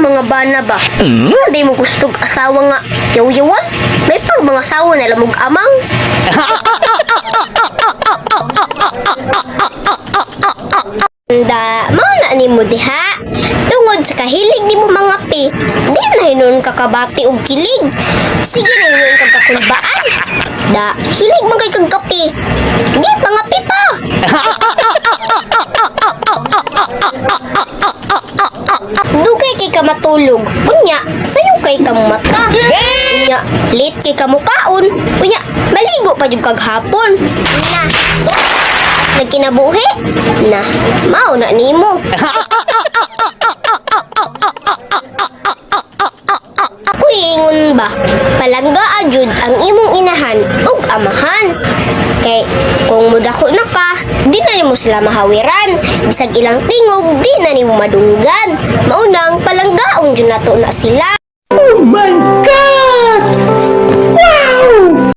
mga bana ba? Hindi mo gustong asawa nga yaw-yawan? May pag mga asawa na lamog amang? Mao na ni mo diha. Tungod sa kahilig ni mo mga pi, di na hinon kakabati og kilig. Sige na hinon kag kakulbaan. Hilig mo kay kag kape. Di mga pi pa. Dugay kay ka matulog. Unya, sayo kay ka mata. Unya, late kay ka mukaon. Unya, maligo pa jud kag hapon. Na, nagkinabuhi na mao na nimo. Ako ingon ba palangga ajud ang imong inahan ug amahan, kay kung mudako na ka di na nimo sila mahawiran, bisag ilang tingog di na nimo madunggan. Maunang palanggaon jud nato na sila. Oh my